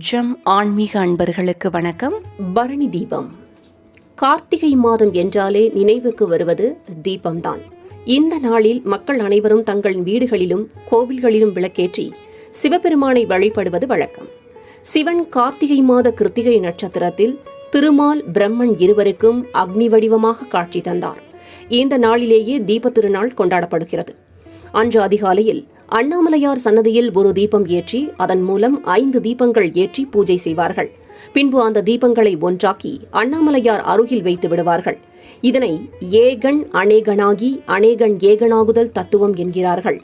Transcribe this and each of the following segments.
ஜம் ஆன்மீக அன்பர்களுக்கு வணக்கம். பரணி தீபம். கார்த்திகை மாதம் என்றாலே நினைவுக்கு வருவது தீபம்தான். இந்த நாளில் மக்கள் அனைவரும் தங்கள் வீடுகளிலும் கோவில்களிலும் விளக்கேற்றி சிவபெருமானை வழிபடுவது வழக்கம். சிவன் கார்த்திகை மாத கிருத்திகை நட்சத்திரத்தில் திருமால் பிரம்மன் இருவருக்கும் அக்னி வடிவமாக காட்சி தந்தார். இந்த நாளிலேயே தீப திருநாள் கொண்டாடப்படுகிறது. அன்று அதிகாலையில் அண்ணாமலையார் சன்னதியில் ஒரு தீபம் ஏற்றி அதன் மூலம் 5 தீபங்கள் ஏற்றி பூஜை செய்வார்கள். பின்பு அந்த தீபங்களை ஒன்றாக்கி அண்ணாமலையார் அருகில் வைத்து விடுவார்கள். இதனை ஏகன் அநேகனாகி அநேகன் ஏகனாகுதல் தத்துவம் என்கிறார்கள்.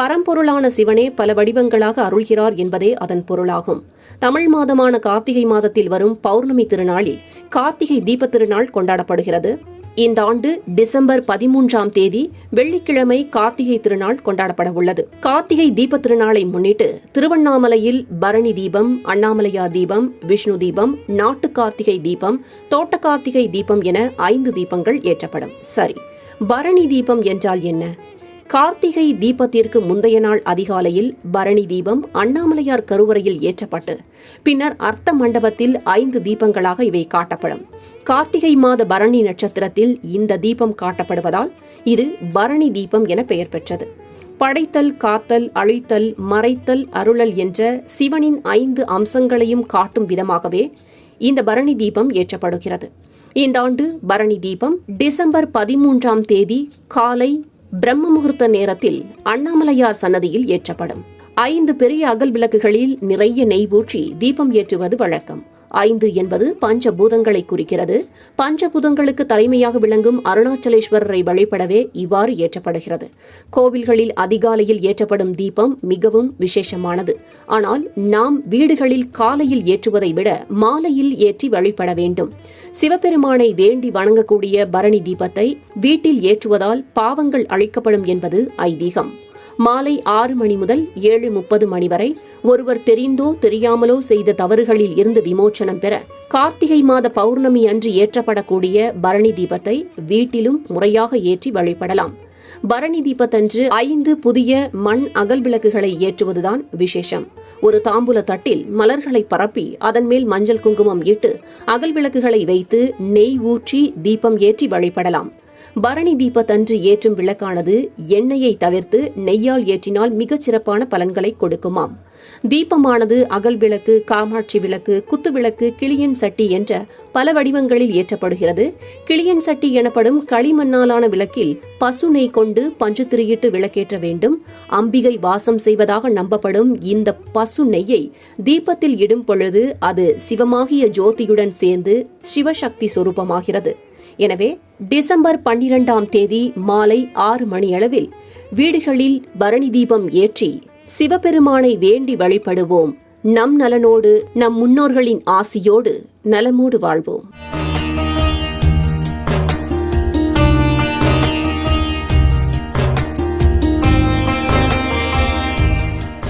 பரம்பொருளான சிவனே பல வடிவங்களாக அருள்கிறார் என்பதே அதன் பொருளாகும். தமிழ் மாதமான கார்த்திகை மாதத்தில் வரும் பௌர்ணமி திருநாளில் கார்த்திகை தீப திருநாள் கொண்டாடப்படுகிறது. இந்த ஆண்டு டிசம்பர் 13ஆம் தேதி வெள்ளிக்கிழமை கார்த்திகை திருநாள் கொண்டாடப்பட உள்ளது. கார்த்திகை தீப திருநாளை முன்னிட்டு திருவண்ணாமலையில் பரணி தீபம், அண்ணாமலையார் தீபம், விஷ்ணு தீபம், நாட்டு கார்த்திகை தீபம், தோட்ட கார்த்திகை தீபம் என 5 தீபங்கள் ஏற்றப்படும். சரி, பரணி தீபம் என்றால் என்ன? கார்த்திகை தீபத்திற்கு முந்தைய நாள் அதிகாலையில் பரணி தீபம் அண்ணாமலையார் கருவறையில் ஏற்றப்பட்டு பின்னர் அர்த்த மண்டபத்தில் 5 தீபங்களாக இவை காட்டப்படும். கார்த்திகை மாத பரணி நட்சத்திரத்தில் இந்த தீபம் காட்டப்படுவதால் இது பரணி தீபம் என பெயர் பெற்றது. படைத்தல், காத்தல், அழித்தல், மறைத்தல், அருளல் என்ற சிவனின் 5 அம்சங்களையும் காட்டும் விதமாகவே இந்த பரணி தீபம் ஏற்றப்படுகிறது. இந்த ஆண்டு பரணி தீபம் டிசம்பர் 13ஆம் தேதி காலை பிரம்ம முகூர்த்த நேரத்தில் அண்ணாமலையார் சன்னதியில் ஏற்றப்படும். 5 பெரிய அகல் விளக்குகளில் நிறைய நெய் ஊற்றி தீபம் ஏற்றுவது வழக்கம். 5 என்பது பஞ்சபூதங்களை குறிக்கிறது. பஞ்சபூதங்களுக்கு தலைமையாக விளங்கும் அருணாச்சலேஸ்வரரை வழிபடவே இவ்வாறு ஏற்றப்படுகிறது. கோவில்களில் அதிகாலையில் ஏற்றப்படும் தீபம் மிகவும் விசேஷமானது. ஆனால் நாம் வீடுகளில் காலையில் ஏற்றுவதை விட மாலையில் ஏற்றி வழிபட வேண்டும். சிவபெருமானை வேண்டி வணங்கக்கூடிய பரணி தீபத்தை வீட்டில் ஏற்றுவதால் பாவங்கள் அழிக்கப்படும் என்பது ஐதீகம். மாலை 6 மணி முதல் 7:30 மணி வரை ஒருவர் தெரிந்தோ தெரியாமலோ செய்த தவறுகளில் இருந்து விமோச்சனம் பெற கார்த்திகை மாத பௌர்ணமி அன்று ஏற்றப்படக்கூடிய பரணி தீபத்தை வீட்டிலும் முறையாக ஏற்றி வழிபடலாம். பரணி தீபத்தன்று 5 புதிய மண் அகல் விளக்குகளை ஏற்றுவதுதான் விசேஷம். ஒரு தாம்பூல தட்டில் மலர்களை பரப்பி அதன் மேல் மஞ்சள் குங்குமம் இட்டு அகல் விளக்குகளை வைத்து நெய் ஊற்றி தீபம் ஏற்றி வழிபடலாம். பரணி தீபத்தன்று ஏற்றும் விளக்கானது எண்ணெயை தவிர்த்து நெய்யால் ஏற்றினால் மிகச் சிறப்பான பலன்களை கொடுக்குமாம். தீபமானது அகல் விளக்கு, காமாட்சி விளக்கு, குத்து விளக்கு, கிளியன் சட்டி என்ற பல வடிவங்களில் ஏற்றப்படுகிறது. கிளியன் சட்டி எனப்படும் களிமண்ணாலான விளக்கில் பசு நெய் கொண்டு பஞ்சு திரியிட்டு விளக்கேற்ற வேண்டும். அம்பிகை வாசம் செய்வதாக நம்பப்படும் இந்த பசு நெய்யை தீபத்தில் இடும் பொழுது அது சிவமாகிய ஜோதியுடன் சேர்ந்து சிவசக்தி சொரூபமாகிறது. எனவே டிசம்பர் 12ஆம் தேதி மாலை 6 மணியளவில் வீடுகளில் பரணி தீபம் ஏற்றி சிவபெருமானை வேண்டி வழிபடுவோம். நம் நலனோடு, நம் முன்னோர்களின் ஆசியோடு நலமோடு வாழ்வோம்.